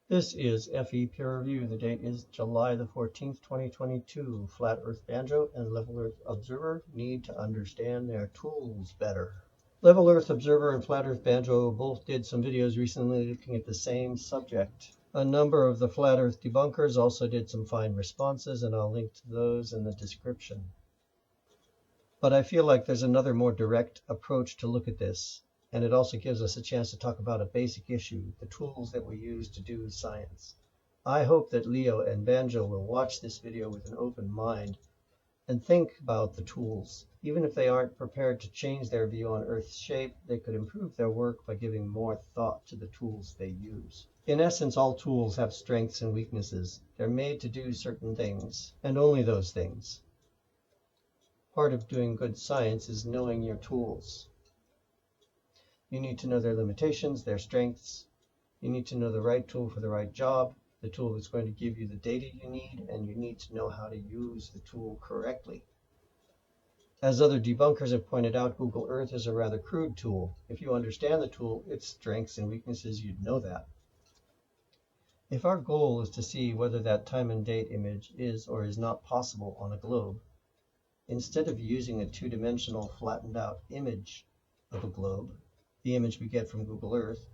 This is FE Peer Review. The date is July the 14th, 2022. Flat Earth Banjo and Level Earth Observer need to understand their tools better. Level Earth Observer and Flat Earth Banjo both did some videos recently looking at the same subject. A number of the Flat Earth debunkers also did some fine responses, and I'll link to those in the description. But I feel like there's another more direct approach to look at this. And it also gives us a chance to talk about a basic issue, the tools that we use to do science. I hope that Leo and Banjo will watch this video with an open mind and think about the tools. Even if they aren't prepared to change their view on Earth's shape, they could improve their work by giving more thought to the tools they use. In essence, all tools have strengths and weaknesses. They're made to do certain things, and only those things. Part of doing good science is knowing your tools. You need to know their limitations, their strengths. You need to know the right tool for the right job, the tool that's going to give you the data you need, and you need to know how to use the tool correctly. As other debunkers have pointed out, Google Earth is a rather crude tool. If you understand the tool, its strengths and weaknesses, you'd know that. If our goal is to see whether that time and date image is or is not possible on a globe, instead of using a two-dimensional flattened out image of a globe, the image we get from Google Earth,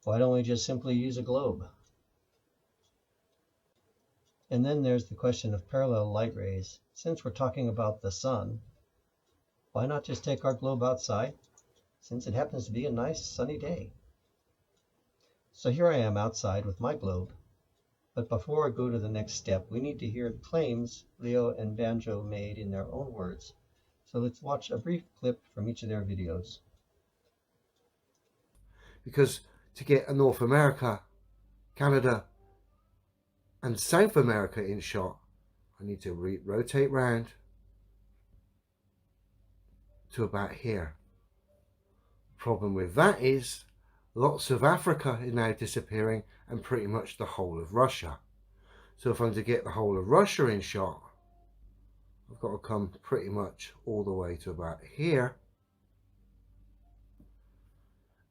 why don't we just simply use a globe? And then there's the question of parallel light rays. Since we're talking about the sun, why not just take our globe outside, since it happens to be a nice sunny day? So here I am outside with my globe. But before I go to the next step, we need to hear the claims Leo and Banjo made in their own words. So let's watch a brief clip from each of their videos. Because to get a North America, Canada and South America in shot, I need to rotate round to about here. Problem with that is lots of Africa is now disappearing and pretty much the whole of Russia. So if I'm to get the whole of Russia in shot, I've got to come pretty much all the way to about here.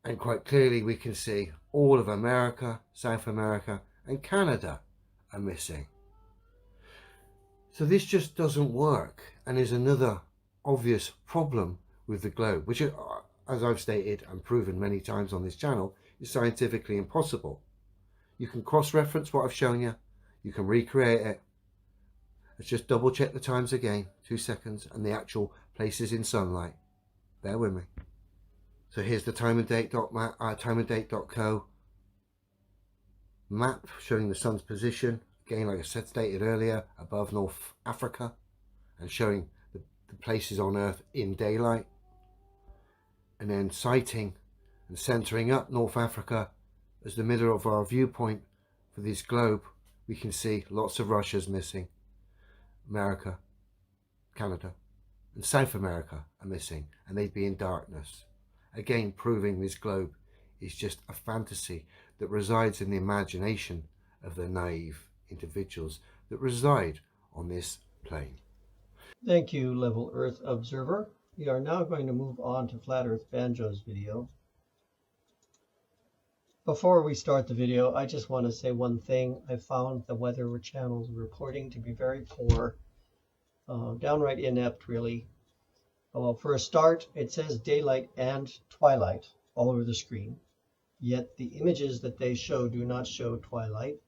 And quite clearly we can see all of America, South America and Canada are missing. So this just doesn't work and is another obvious problem with the globe, which, as I've stated and proven many times on this channel, is scientifically impossible. You can cross-reference what I've shown you, you can recreate it. Let's just double check the times again, 2 seconds, and the actual places in sunlight. Bear with me. So here's the timeanddate.co map showing the sun's position. Again, like I said, stated earlier, above North Africa, and showing the places on Earth in daylight. And then sighting and centering up North Africa as the middle of our viewpoint for this globe. We can see lots of Russia's missing. America, Canada, and South America are missing, and they'd be in darkness. Again, proving this globe is just a fantasy that resides in the imagination of the naive individuals that reside on this plane. Thank you, Level Earth Observer. We are now going to move on to Flat Earth Banjo's video. Before we start the video, I just want to say one thing. I found the weather channels reporting to be very poor, downright inept, really. Well, for a start, it says daylight and twilight all over the screen, yet the images that they show do not show twilight.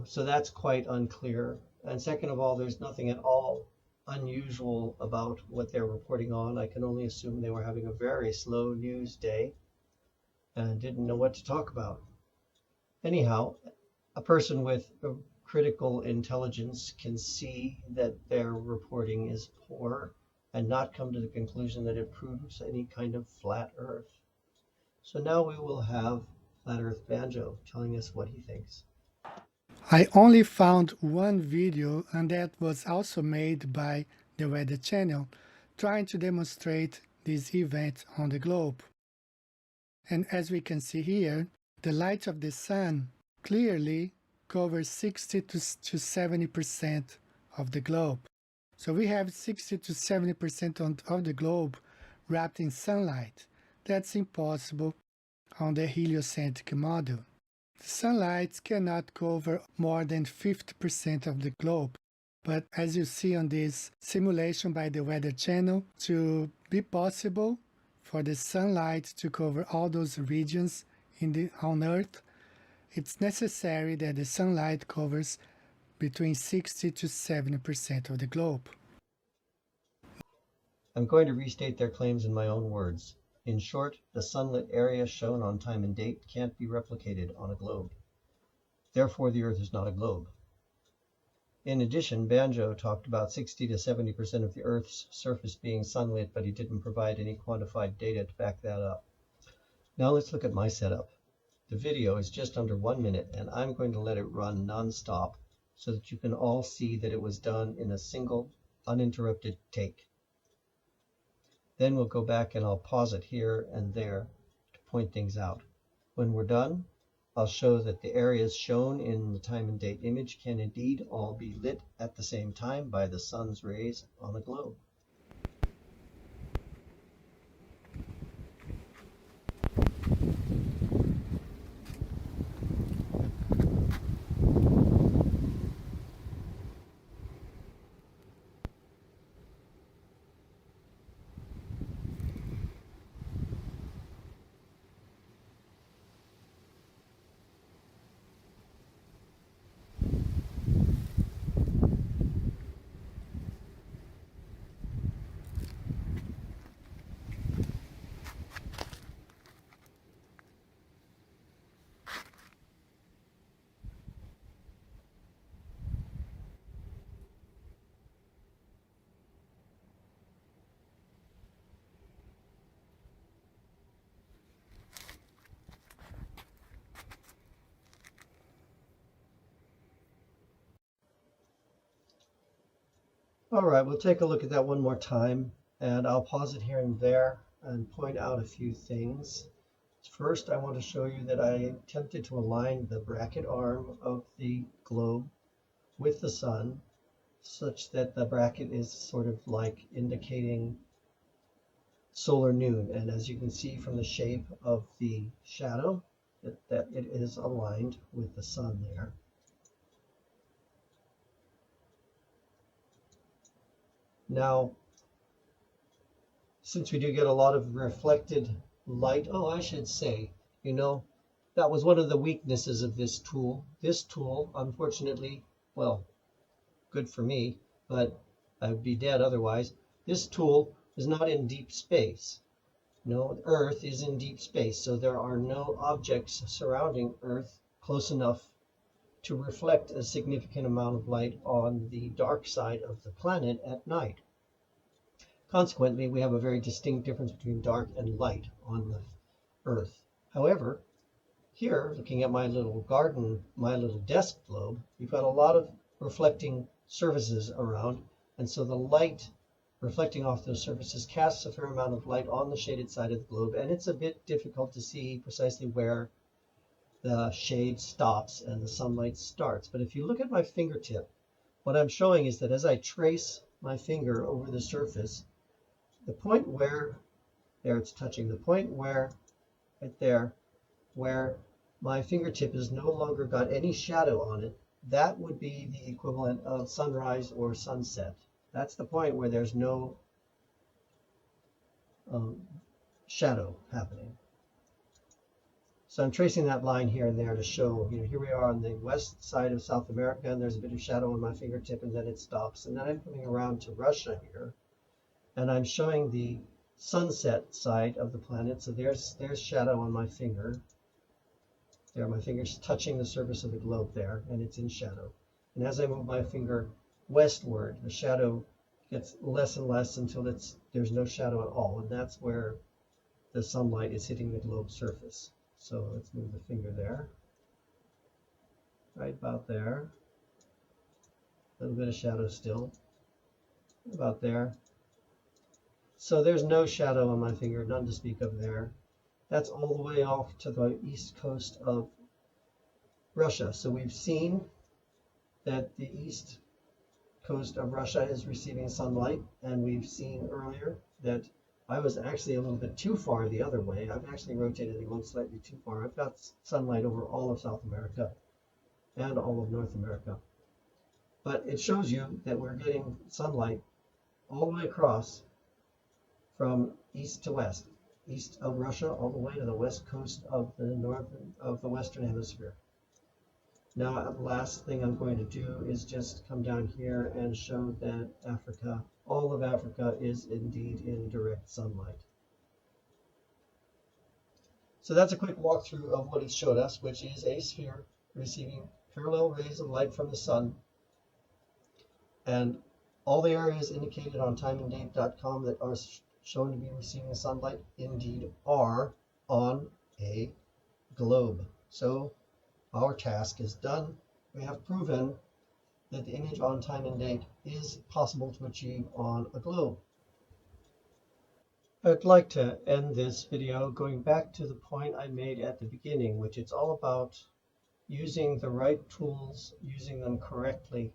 So that's quite unclear. And second of all, there's nothing at all unusual about what they're reporting on. I can only assume they were having a very slow news day and didn't know what to talk about. Anyhow, a person with a critical intelligence can see that their reporting is poor and not come to the conclusion that it proves any kind of flat Earth. So now we will have Flat Earth Banjo telling us what he thinks. I only found one video, and that was also made by the Weather Channel, trying to demonstrate this event on the globe. And as we can see here, the light of the sun clearly covers 60 to 70% of the globe. So we have 60 to 70% of the globe wrapped in sunlight. That's impossible on the heliocentric model. The sunlight cannot cover more than 50% of the globe. But as you see on this simulation by the Weather Channel, to be possible for the sunlight to cover all those regions on Earth, it's necessary that the sunlight covers between 60 to 70% of the globe. I'm going to restate their claims in my own words. In short, the sunlit area shown on time and date can't be replicated on a globe. Therefore, the Earth is not a globe. In addition, Banjo talked about 60 to 70% of the Earth's surface being sunlit, but he didn't provide any quantified data to back that up. Now let's look at my setup. The video is just under 1 minute, and I'm going to let it run non-stop so that you can all see that it was done in a single, uninterrupted take. Then we'll go back and I'll pause it here and there to point things out. When we're done, I'll show that the areas shown in the time and date image can indeed all be lit at the same time by the sun's rays on a globe. All right, we'll take a look at that one more time, and I'll pause it here and there and point out a few things. First, I want to show you that I attempted to align the bracket arm of the globe with the sun such that the bracket is sort of like indicating solar noon. And as you can see from the shape of the shadow, that it is aligned with the sun there. Now, since we do get a lot of reflected light, I should say, that was one of the weaknesses of this tool. This tool, unfortunately, well, good for me, but I would be dead otherwise. This tool is not in deep space. No, Earth is in deep space, so there are no objects surrounding Earth close enough to reflect a significant amount of light on the dark side of the planet at night. Consequently, we have a very distinct difference between dark and light on the Earth. However, here, looking at my little garden, my little desk globe, we've got a lot of reflecting surfaces around, and so the light reflecting off those surfaces casts a fair amount of light on the shaded side of the globe, and it's a bit difficult to see precisely where the shade stops and the sunlight starts. But if you look at my fingertip, what I'm showing is that as I trace my finger over the surface, the point where, there it's touching, the point where, right there, where my fingertip has no longer got any shadow on it, that would be the equivalent of sunrise or sunset. That's the point where there's no shadow happening. So I'm tracing that line here and there to show, here we are on the west side of South America, and there's a bit of shadow on my fingertip, and then it stops. And then I'm coming around to Russia here, and I'm showing the sunset side of the planet. So there's shadow on my finger. There, my finger's touching the surface of the globe there, and it's in shadow. And as I move my finger westward, the shadow gets less and less until there's no shadow at all, and that's where the sunlight is hitting the globe surface. So let's move the finger there, right about there. A little bit of shadow still, about there. So there's no shadow on my finger, none to speak of there. That's all the way off to the east coast of Russia. So we've seen that the east coast of Russia is receiving sunlight, and we've seen earlier that I was actually a little bit too far the other way. I've actually rotated the globe slightly too far. I've got sunlight over all of South America and all of North America. But it shows you that we're getting sunlight all the way across from east to west, east of Russia all the way to the west coast of the Western Hemisphere. Now, the last thing I'm going to do is just come down here and show that Africa, all of Africa, is indeed in direct sunlight. So that's a quick walkthrough of what it showed us, which is a sphere receiving parallel rays of light from the sun. And all the areas indicated on timeanddate.com that are shown to be receiving sunlight indeed are on a globe. So our task is done. We have proven that the image on time and date is possible to achieve on a globe. I'd like to end this video going back to the point I made at the beginning, which it's all about using the right tools, using them correctly.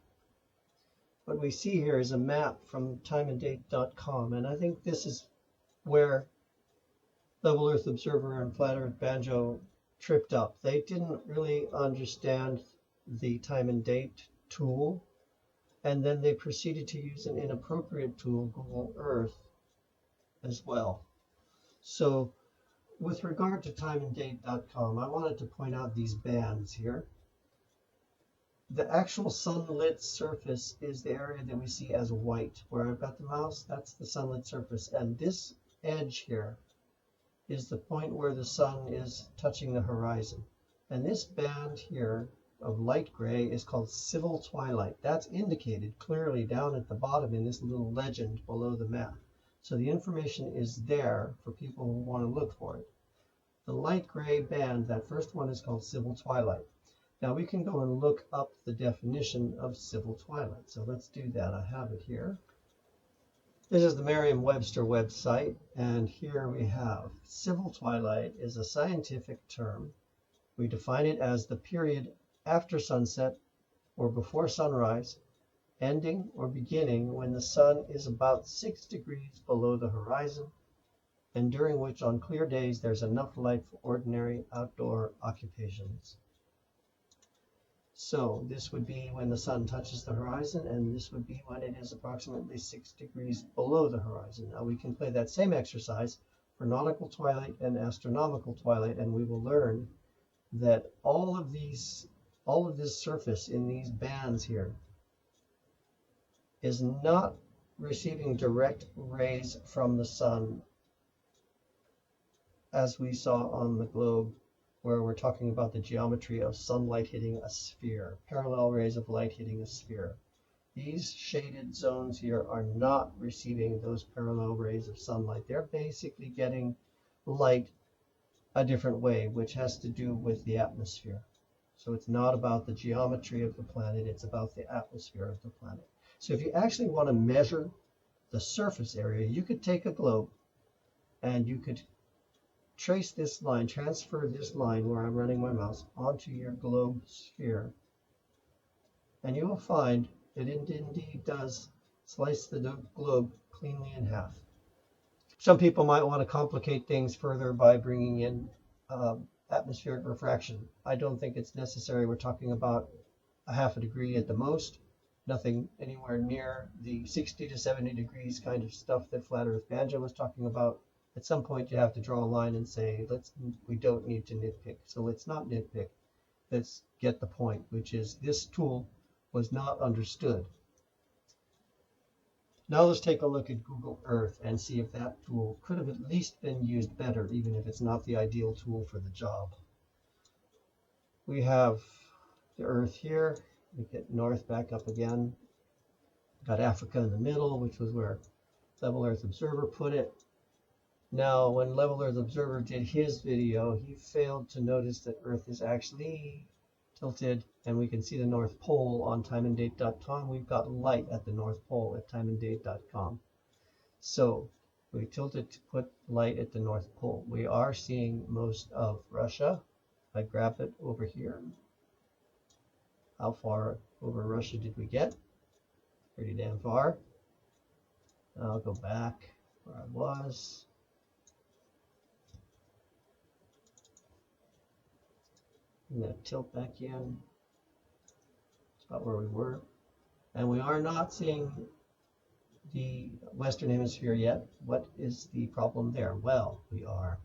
What we see here is a map from timeanddate.com, and I think this is where Level Earth Observer and Flat Earth Banjo tripped up. They didn't really understand the time and date tool, and then they proceeded to use an inappropriate tool, Google Earth, as well. So with regard to timeanddate.com, I wanted to point out these bands here. The actual sunlit surface is the area that we see as white. Where I've got the mouse, that's the sunlit surface. And this edge here is the point where the sun is touching the horizon. And this band here of light gray is called civil twilight. That's indicated clearly down at the bottom in this little legend below the map. So the information is there for people who want to look for it. The light gray band, that first one, is called civil twilight. Now we can go and look up the definition of civil twilight. So let's do that. I have it here. This is the Merriam Webster website, and here we have civil twilight is a scientific term. We define it as the period after sunset or before sunrise, ending or beginning when the sun is about 6 degrees below the horizon, and during which on clear days there's enough light for ordinary outdoor occupations. So this would be when the sun touches the horizon, and this would be when it is approximately 6 degrees below the horizon. Now we can play that same exercise for nautical twilight and astronomical twilight, and we will learn that all of this surface in these bands here is not receiving direct rays from the sun, as we saw on the globe, where we're talking about the geometry of sunlight hitting a sphere, parallel rays of light hitting a sphere. These shaded zones here are not receiving those parallel rays of sunlight. They're basically getting light a different way, which has to do with the atmosphere. So it's not about the geometry of the planet, it's about the atmosphere of the planet. So if you actually want to measure the surface area, you could take a globe and you could trace this line, transfer this line where I'm running my mouse onto your globe sphere, and you will find that it indeed does slice the globe cleanly in half. Some people might want to complicate things further by bringing in atmospheric refraction. I don't think it's necessary. We're talking about a half a degree at the most, nothing anywhere near the 60 to 70 degrees kind of stuff that Flat Earth Banjo was talking about. At some point you have to draw a line and say, we don't need to nitpick. So let's not nitpick. Let's get the point, which is this tool was not understood. Now let's take a look at Google Earth and see if that tool could have at least been used better, even if it's not the ideal tool for the job. We have the Earth here. We get north back up again. Got Africa in the middle, which was where Level Earth Observer put it. Now, when Level Earth Observer did his video, he failed to notice that Earth is actually tilted, and we can see the North Pole on timeanddate.com. We've got light at the North Pole at timeanddate.com. So we tilted to put light at the North Pole. We are seeing most of Russia. I grab it over here. How far over Russia did we get? Pretty damn far. I'll go back. where I was. I'm going to tilt back in. It's about where we were. And we are not seeing the Western Hemisphere yet. What is the problem there? Well, we are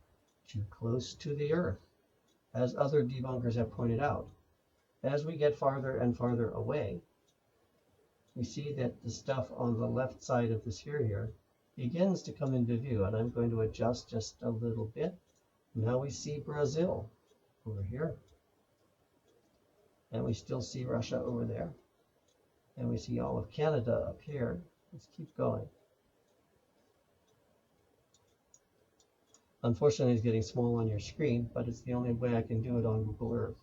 too close to the Earth, as other debunkers have pointed out. As we get farther and farther away, we see that the stuff on the left side of the sphere here begins to come into view, and I'm going to adjust just a little bit. Now we see Brazil over here, and we still see Russia over there, and we see all of Canada up here. Let's keep going. Unfortunately, it's getting small on your screen, but it's the only way I can do it on Google Earth.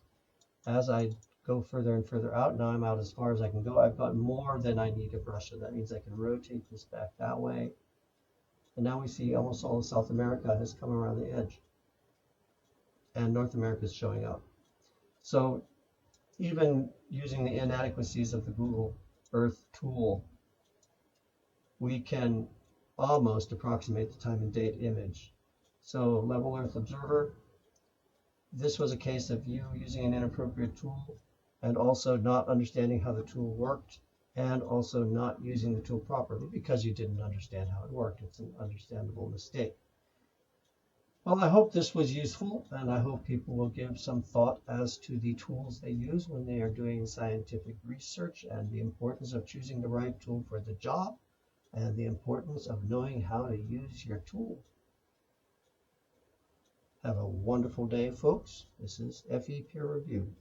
As I go further and further out, now I'm out as far as I can go. I've got more than I need of Russia. That means I can rotate this back that way. And now we see almost all of South America has come around the edge. And North America is showing up. So even using the inadequacies of the Google Earth tool, we can almost approximate the time and date image. So Level Earth Observer, this was a case of you using an inappropriate tool and also not understanding how the tool worked and also not using the tool properly because you didn't understand how it worked. It's an understandable mistake. Well, I hope this was useful, and I hope people will give some thought as to the tools they use when they are doing scientific research and the importance of choosing the right tool for the job and the importance of knowing how to use your tool. Have a wonderful day, folks. This is FE Peer Review.